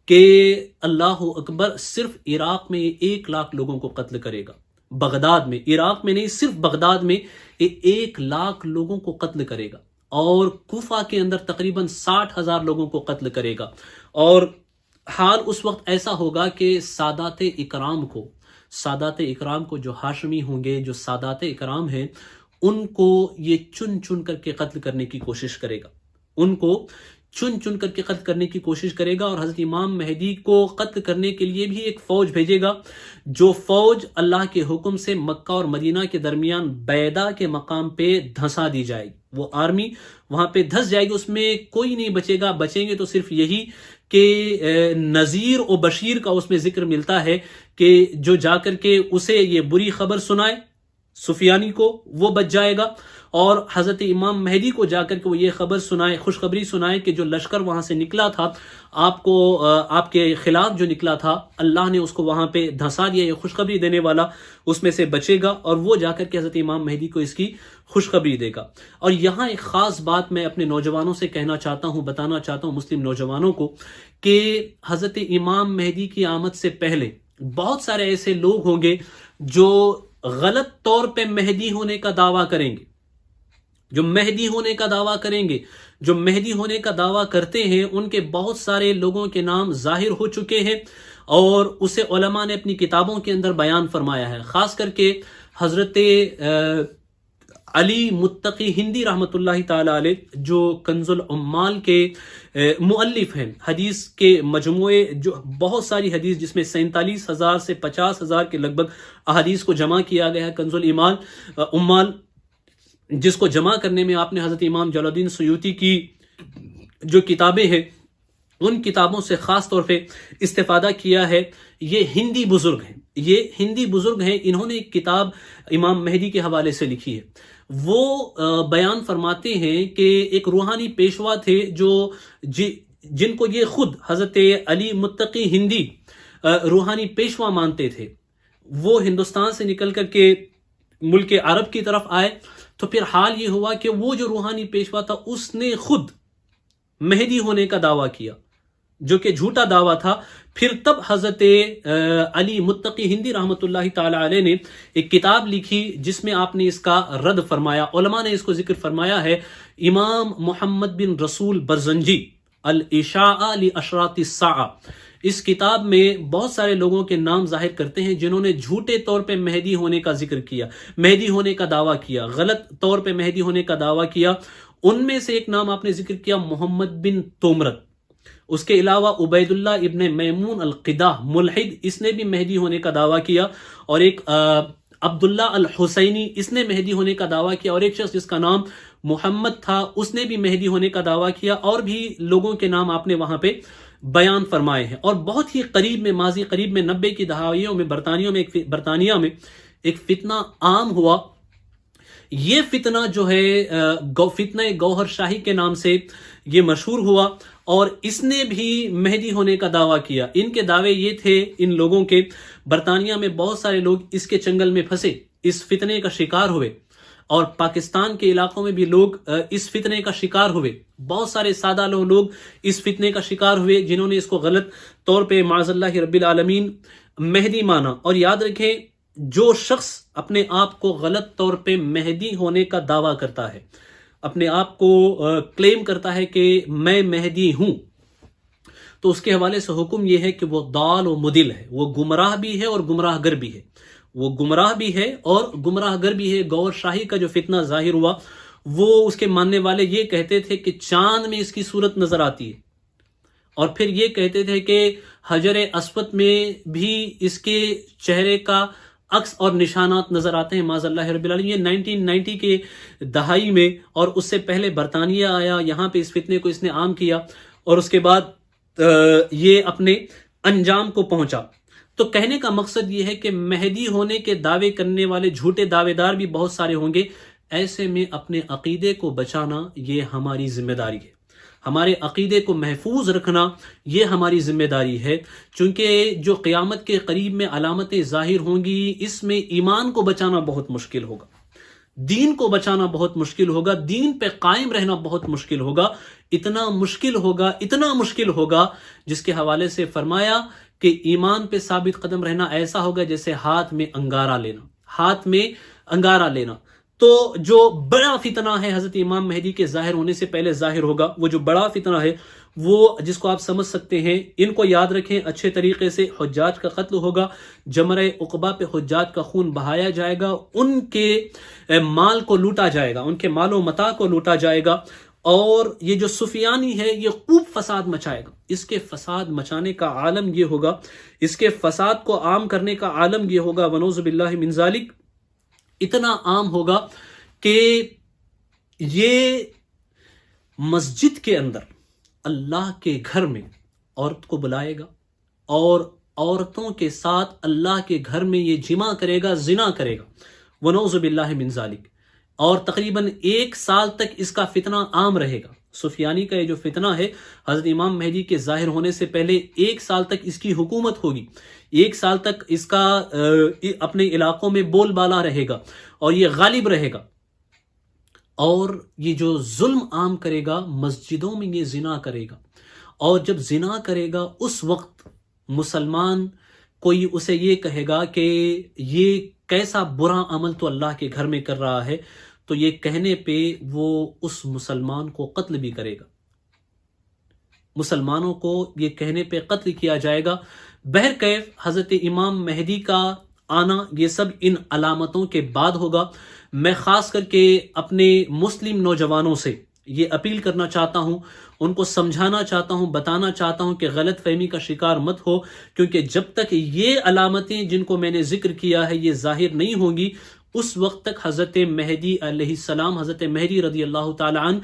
کہ اللہ اکبر، صرف عراق میں یہ 1,00,000 لوگوں کو قتل کرے گا۔ بغداد میں، عراق میں نہیں، صرف بغداد میں یہ 1,00,000 لوگوں کو قتل کرے گا، اور کوفہ کے اندر تقریباً 60,000 لوگوں کو قتل کرے گا۔ اور حال اس وقت ایسا ہوگا کہ سادات اکرام کو جو ہاشمی ہوں گے، جو سادات اکرام ہیں، ان کو یہ چن چن کر کے قتل کرنے کی کوشش کرے گا، ان کو چن چن کر کے قتل کرنے کی کوشش کرے گا۔ اور حضرت امام مہدی کو قتل کرنے کے لیے بھی ایک فوج بھیجے گا، جو فوج اللہ کے حکم سے مکہ اور مدینہ کے درمیان بیدا کے مقام پہ دھنسا دی جائے گی۔ وہ آرمی وہاں پہ دھس جائے گی، اس میں کوئی نہیں بچے گا، بچیں گے تو صرف یہی کہ نذیر و بشیر کا اس میں ذکر ملتا ہے کہ جو جا کر کے اسے یہ بری خبر سنائے سفیانی کو، وہ بچ جائے گا، اور حضرت امام مہدی کو جا کر کے وہ یہ خبر سنائے، خوشخبری سنائے کہ جو لشکر وہاں سے نکلا تھا آپ کے خلاف جو نکلا تھا، اللہ نے اس کو وہاں پہ دھنسا دیا، یہ خوشخبری دینے والا اس میں سے بچے گا، اور وہ جا کر کے حضرت امام مہدی کو اس کی خوشخبری دے گا۔ اور یہاں ایک خاص بات میں اپنے نوجوانوں سے کہنا چاہتا ہوں، بتانا چاہتا ہوں، مسلم نوجوانوں کو، کہ حضرت امام مہدی کی آمد سے پہلے بہت سارے ایسے لوگ ہوں گے جو غلط طور پہ مہدی ہونے کا دعویٰ کریں گے، جو مہدی ہونے کا دعویٰ کریں گے، جو مہدی ہونے کا دعویٰ کرتے ہیں، ان کے بہت سارے لوگوں کے نام ظاہر ہو چکے ہیں، اور اسے علماء نے اپنی کتابوں کے اندر بیان فرمایا ہے۔ خاص کر کے حضرت علی متقی ہندی رحمۃ اللہ تعالی علیہ، جو کنز العمال کے مؤلف ہیں، حدیث کے مجموعے، جو بہت ساری حدیث جس میں 47,000 سے 50,000 کے لگ بھگ احادیث کو جمع کیا گیا ہے، کنز العمال، جس کو جمع کرنے میں آپ نے حضرت امام جلال الدین سیوطی کی جو کتابیں ہیں، ان کتابوں سے خاص طور پہ استفادہ کیا ہے۔ یہ ہندی بزرگ ہیں، انہوں نے ایک کتاب امام مہدی کے حوالے سے لکھی ہے۔ وہ بیان فرماتے ہیں کہ ایک روحانی پیشوا تھے جن کو یہ خود حضرت علی متقی ہندی روحانی پیشوا مانتے تھے، وہ ہندوستان سے نکل کر کے ملک عرب کی طرف آئے، تو پھر حال یہ ہوا کہ وہ جو روحانی پیشوا تھا، اس نے خود مہدی ہونے کا دعویٰ کیا، جو کہ جھوٹا دعویٰ تھا۔ پھر تب حضرت علی متقی ہندی رحمۃ اللہ تعالی علیہ نے ایک کتاب لکھی جس میں آپ نے اس کا رد فرمایا۔ علماء نے اس کو ذکر فرمایا ہے، امام محمد بن رسول برزنجی، الاشاعہ لاشراط الساعہ۔ اس کتاب میں بہت سارے لوگوں کے نام ظاہر کرتے ہیں جنہوں نے جھوٹے طور پہ مہدی ہونے کا ذکر کیا، مہدی ہونے کا دعویٰ کیا، غلط طور پہ مہدی ہونے کا دعویٰ کیا۔ ان میں سے ایک نام آپ نے ذکر کیا، محمد بن تومرت۔ اس کے علاوہ عبید اللہ ابن میمون القدہ ملحد، اس نے بھی مہدی ہونے کا دعویٰ کیا، اور ایک عبداللہ الحسینی، اس نے مہدی ہونے کا دعویٰ کیا، اور ایک شخص جس کا نام محمد تھا، اس نے بھی مہدی ہونے کا دعویٰ کیا، اور بھی لوگوں کے نام آپ نے وہاں پہ بیان فرمائے ہیں۔ اور بہت ہی قریب میں، ماضی قریب میں 90 کی دہائیوں میں برطانیہ میں ایک فتنہ عام ہوا۔ یہ فتنہ جو ہے فتنہ گوہر شاہی کے نام سے یہ مشہور ہوا، اور اس نے بھی مہدی ہونے کا دعویٰ کیا۔ ان کے دعوے یہ تھے، ان لوگوں کے، برطانیہ میں بہت سارے لوگ اس کے چنگل میں پھنسے، اس فتنے کا شکار ہوئے، اور پاکستان کے علاقوں میں بھی لوگ اس فتنے کا شکار ہوئے۔ بہت سارے سادہ لوگ اس فتنے کا شکار ہوئے جنہوں نے اس کو غلط طور پہ معاذ اللہ رب العالمین مہدی مانا۔ اور یاد رکھیں، جو شخص اپنے آپ کو غلط طور پہ مہدی ہونے کا دعویٰ کرتا ہے، اپنے آپ کو کلیم کرتا ہے کہ میں مہدی ہوں، تو اس کے حوالے سے حکم یہ ہے کہ وہ ضال و مضل ہے، وہ گمراہ بھی ہے اور گمراہ گر بھی ہے، وہ گمراہ بھی ہے اور گمراہ گر بھی ہے۔ گور شاہی کا جو فتنہ ظاہر ہوا، وہ اس کے ماننے والے یہ کہتے تھے کہ چاند میں اس کی صورت نظر آتی ہے، اور پھر یہ کہتے تھے کہ حجر اسود میں بھی اس کے چہرے کا عکس اور نشانات نظر آتے ہیں، معاذ اللہ رب العالمین۔ یہ 1990 کے دہائی میں، اور اس سے پہلے برطانیہ آیا، یہاں پہ اس فتنے کو اس نے عام کیا، اور اس کے بعد یہ اپنے انجام کو پہنچا۔ تو کہنے کا مقصد یہ ہے کہ مہدی ہونے کے دعوے کرنے والے جھوٹے دعوے دار بھی بہت سارے ہوں گے، ایسے میں اپنے عقیدے کو بچانا یہ ہماری ذمہ داری ہے، ہمارے عقیدے کو محفوظ رکھنا یہ ہماری ذمہ داری ہے، چونکہ جو قیامت کے قریب میں علامتیں ظاہر ہوں گی، اس میں ایمان کو بچانا بہت مشکل ہوگا۔ دین کو بچانا بہت مشکل ہوگا، دین پہ قائم رہنا بہت مشکل ہوگا، اتنا مشکل ہوگا جس کے حوالے سے فرمایا کہ ایمان پہ ثابت قدم رہنا ایسا ہوگا جیسے ہاتھ میں انگارہ لینا۔ تو جو بڑا فتنہ ہے حضرت امام مہدی کے ظاہر ہونے سے پہلے ظاہر ہوگا، وہ جو بڑا فتنہ ہے وہ جس کو آپ سمجھ سکتے ہیں، ان کو یاد رکھیں اچھے طریقے سے، حجاج کا قتل ہوگا، جمرہ عقبہ پہ حجاج کا خون بہایا جائے گا، ان کے مال کو لوٹا جائے گا، ان کے مال و متاع کو لوٹا جائے گا، اور یہ جو سفیانی ہے یہ خوب فساد مچائے گا۔ اس کے فساد مچانے کا عالم یہ ہوگا، اس کے فساد کو عام کرنے کا عالم یہ ہوگا، ونعوذ باللہ من ذالک، اتنا عام ہوگا کہ یہ مسجد کے اندر اللہ کے گھر میں عورت کو بلائے گا اور عورتوں کے ساتھ اللہ کے گھر میں یہ جمع کرے گا، زنا کرے گا، ونعوذ باللہ من ذالک، اور تقریباً 1 سال تک اس کا فتنہ عام رہے گا۔ سفیانی کا یہ جو فتنہ ہے حضرت امام مہدی کے ظاہر ہونے سے پہلے 1 سال تک اس کی حکومت ہوگی، 1 سال تک اس کا اپنے علاقوں میں بول بالا رہے گا اور یہ غالب رہے گا، اور یہ جو ظلم عام کرے گا مسجدوں میں یہ زنا کرے گا، اور جب زنا کرے گا اس وقت مسلمان کوئی اسے یہ کہے گا کہ یہ کیسا برا عمل تو اللہ کے گھر میں کر رہا ہے، تو یہ کہنے پہ وہ اس مسلمان کو قتل بھی کرے گا، مسلمانوں کو یہ کہنے پہ قتل کیا جائے گا۔ بہرکیف حضرت امام مہدی کا آنا یہ سب ان علامتوں کے بعد ہوگا۔ میں خاص کر کے اپنے مسلم نوجوانوں سے یہ اپیل کرنا چاہتا ہوں، ان کو سمجھانا چاہتا ہوں، بتانا چاہتا ہوں کہ غلط فہمی کا شکار مت ہو، کیونکہ جب تک یہ علامتیں جن کو میں نے ذکر کیا ہے یہ ظاہر نہیں ہوں گی، اس وقت تک حضرت مہدی علیہ السلام، حضرت مہدی رضی اللہ تعالی عنہ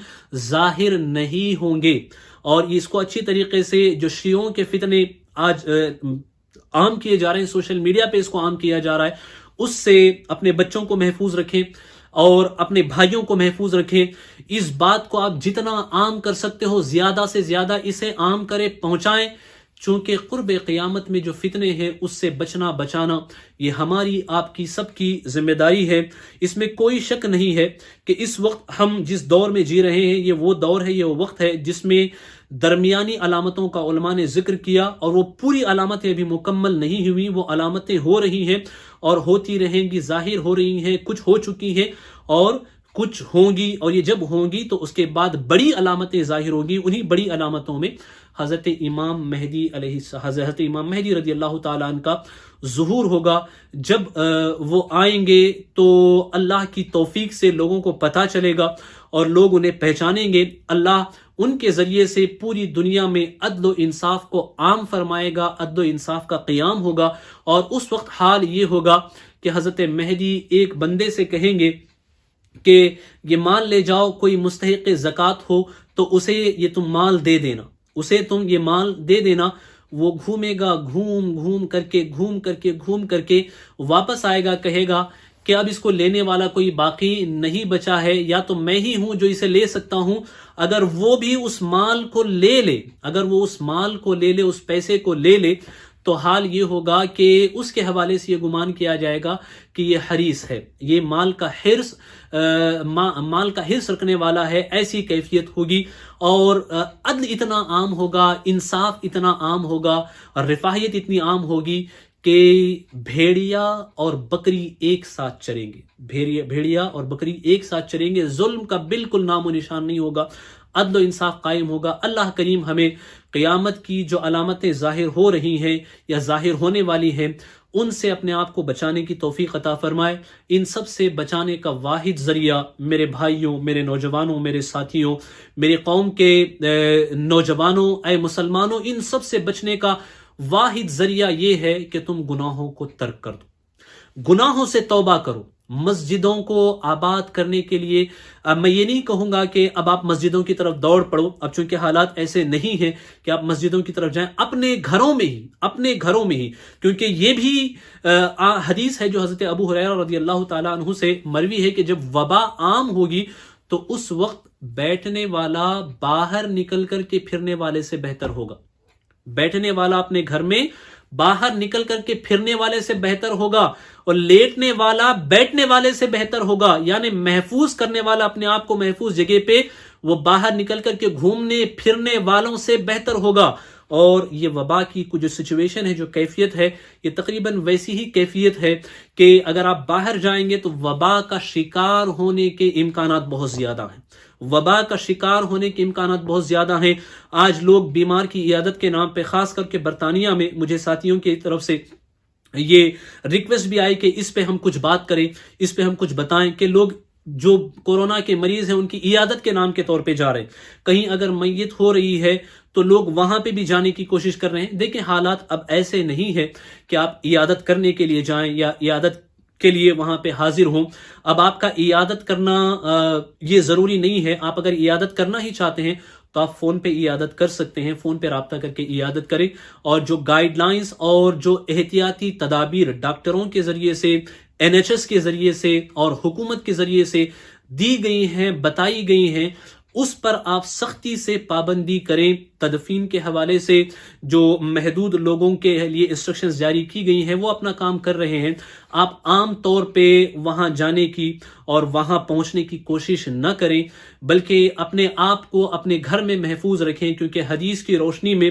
ظاہر نہیں ہوں گے۔ اور اس کو اچھی طریقے سے جو شیعوں کے فتنے آج عام کیے جا رہے ہیں، سوشل میڈیا پہ اس کو عام کیا جا رہا ہے، اس سے اپنے بچوں کو محفوظ رکھیں اور اپنے بھائیوں کو محفوظ رکھیں۔ اس بات کو آپ جتنا عام کر سکتے ہو زیادہ سے زیادہ اسے عام کریں، پہنچائیں، چونکہ قرب قیامت میں جو فتنے ہیں اس سے بچانا یہ ہماری آپ کی سب کی ذمہ داری ہے۔ اس میں کوئی شک نہیں ہے کہ اس وقت ہم جس دور میں جی رہے ہیں یہ وہ دور ہے، یہ وہ وقت ہے جس میں درمیانی علامتوں کا علماء نے ذکر کیا، اور وہ پوری علامتیں ابھی مکمل نہیں ہوئی، وہ علامتیں ہو رہی ہیں اور ہوتی رہیں گی، ظاہر ہو رہی ہیں، کچھ ہو چکی ہیں اور کچھ ہوں گی، اور یہ جب ہوں گی تو اس کے بعد بڑی علامتیں ظاہر ہوں گی۔ انہی بڑی علامتوں میں حضرت امام مہدی رضی اللہ تعالیٰ عنہ کا ظہور ہوگا۔ جب وہ آئیں گے تو اللہ کی توفیق سے لوگوں کو پتہ چلے گا اور لوگ انہیں پہچانیں گے۔ اللہ ان کے ذریعے سے پوری دنیا میں عدل و انصاف کو عام فرمائے گا، عدل و انصاف کا قیام ہوگا، اور اس وقت حال یہ ہوگا کہ حضرت مہدی ایک بندے سے کہیں گے کہ یہ مال لے جاؤ، کوئی مستحق زکوٰۃ ہو تو اسے یہ تم مال دے دینا، اسے تم یہ مال دے دینا۔ وہ گھومے گا، گھوم کر کے واپس آئے گا، کہے گا کہ اب اس کو لینے والا کوئی باقی نہیں بچا ہے، یا تو میں ہی ہوں جو اسے لے سکتا ہوں۔ اگر وہ بھی اس مال کو لے لے، اس پیسے کو لے لے، تو حال یہ ہوگا کہ اس کے حوالے سے یہ گمان کیا جائے گا کہ یہ حریص ہے، یہ مال کا حرص رکھنے والا ہے، ایسی کیفیت ہوگی، اور عدل اتنا عام ہوگا، انصاف اتنا عام ہوگا، اور رفاہیت اتنی عام ہوگی کہ بھیڑیا اور بکری ایک ساتھ چریں گے، بھیڑیا اور بکری ایک ساتھ چریں گے، ظلم کا بالکل نام و نشان نہیں ہوگا، عدل و انصاف قائم ہوگا۔ اللہ کریم ہمیں قیامت کی جو علامتیں ظاہر ہو رہی ہیں یا ظاہر ہونے والی ہیں ان سے اپنے آپ کو بچانے کی توفیق عطا فرمائے۔ ان سب سے بچانے کا واحد ذریعہ میرے بھائیوں، میرے نوجوانوں، میرے ساتھیوں، میری قوم کے نوجوانوں، اے مسلمانوں، ان سب سے بچنے کا واحد ذریعہ یہ ہے کہ تم گناہوں کو ترک کر دو، گناہوں سے توبہ کرو۔ مسجدوں کو آباد کرنے کے لیے میں یہ نہیں کہوں گا کہ اب آپ مسجدوں کی طرف دوڑ پڑو، اب چونکہ حالات ایسے نہیں ہیں کہ آپ مسجدوں کی طرف جائیں، اپنے گھروں میں ہی، کیونکہ یہ بھی حدیث ہے جو حضرت ابو ہریرہ رضی اللہ تعالیٰ عنہ سے مروی ہے کہ جب وبا عام ہوگی تو اس وقت بیٹھنے والا باہر نکل کر کے پھرنے والے سے بہتر ہوگا، بیٹھنے والا اپنے گھر میں باہر نکل کر کے پھرنے والے سے بہتر ہوگا اور لیٹنے والا بیٹھنے والے سے بہتر ہوگا. یعنی محفوظ کرنے والا اپنے آپ کو محفوظ جگہ پہ، وہ باہر نکل کر کے گھومنے پھرنے والوں سے بہتر ہوگا. اور یہ وبا کی جو سچویشن ہے، جو کیفیت ہے، یہ تقریباً ویسی ہی کیفیت ہے کہ اگر آپ باہر جائیں گے تو وبا کا شکار ہونے کے امکانات بہت زیادہ ہیں. وبا کا شکار ہونے کے امکانات بہت زیادہ ہیں. آج لوگ بیمار کی عیادت کے نام پہ، خاص کر کے برطانیہ میں، مجھے ساتھیوں کی طرف سے یہ ریکویسٹ بھی آئی کہ اس پہ ہم کچھ بات کریں، اس پہ ہم کچھ بتائیں کہ لوگ جو کورونا کے مریض ہیں ان کی عیادت کے نام کے طور پہ جا رہے ہیں. کہیں اگر میت ہو رہی ہے تو لوگ وہاں پہ بھی جانے کی کوشش کر رہے ہیں. دیکھیں حالات اب ایسے نہیں ہے کہ آپ عیادت کرنے کے لیے جائیں یا عیادت کے لیے وہاں پہ حاضر ہوں. اب آپ کا عیادت کرنا یہ ضروری نہیں ہے. آپ اگر عیادت کرنا ہی چاہتے ہیں تو آپ فون پہ عیادت کر سکتے ہیں، فون پہ رابطہ کر کے عیادت کریں. اور جو گائیڈ لائنز اور جو احتیاطی تدابیر ڈاکٹروں کے ذریعے سے، NHS کے ذریعے سے اور حکومت کے ذریعے سے دی گئی ہیں، بتائی گئی ہیں، اس پر آپ سختی سے پابندی کریں. تدفین کے حوالے سے جو محدود لوگوں کے لیے انسٹرکشنز جاری کی گئی ہیں وہ اپنا کام کر رہے ہیں. آپ عام طور پہ وہاں جانے کی اور وہاں پہنچنے کی کوشش نہ کریں، بلکہ اپنے آپ کو اپنے گھر میں محفوظ رکھیں، کیونکہ حدیث کی روشنی میں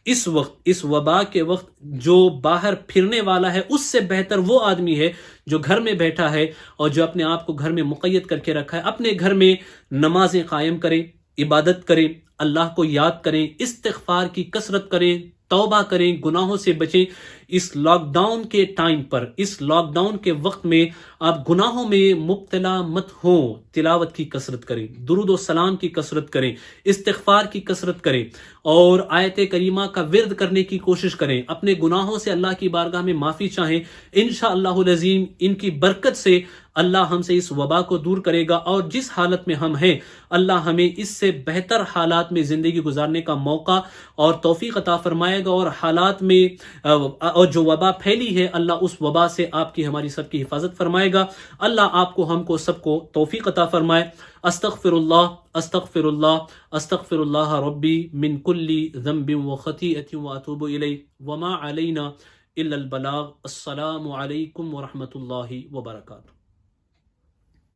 اس وقت، اس وبا کے وقت، جو باہر پھرنے والا ہے اس سے بہتر وہ آدمی ہے جو گھر میں بیٹھا ہے اور جو اپنے آپ کو گھر میں مقید کر کے رکھا ہے. اپنے گھر میں نمازیں قائم کریں، عبادت کریں، اللہ کو یاد کریں، استغفار کی کثرت کریں، توبہ کریں، گناہوں سے بچیں. اس لاک ڈاؤن کے ٹائم پر، اس لاک ڈاؤن کے وقت میں آپ گناہوں میں مبتلا مت ہوں. تلاوت کی کثرت کریں، درود و سلام کی کثرت کریں، استغفار کی کثرت کریں اور آیت کریمہ کا ورد کرنے کی کوشش کریں. اپنے گناہوں سے اللہ کی بارگاہ میں معافی چاہیں. انشاءاللہ العظیم ان کی برکت سے اللہ ہم سے اس وبا کو دور کرے گا، اور جس حالت میں ہم ہیں اللہ ہمیں اس سے بہتر حالات میں زندگی گزارنے کا موقع اور توفیق عطا فرمائے گا. اور حالات میں اور جو وبا پھیلی ہے، اللہ اس وبا سے آپ کی، ہماری سب کی حفاظت فرمائے گا. اللہ آپ کو، ہم کو، سب کو توفیق عطا فرمائے. استغفر اللہ، استغفر اللہ، استغفر اللہ ربی من کل ذنب و خطیئۃ واتوب الیہ وما علینا الا البلاغ. السلام علیکم ورحمۃ اللہ وبرکاتہ.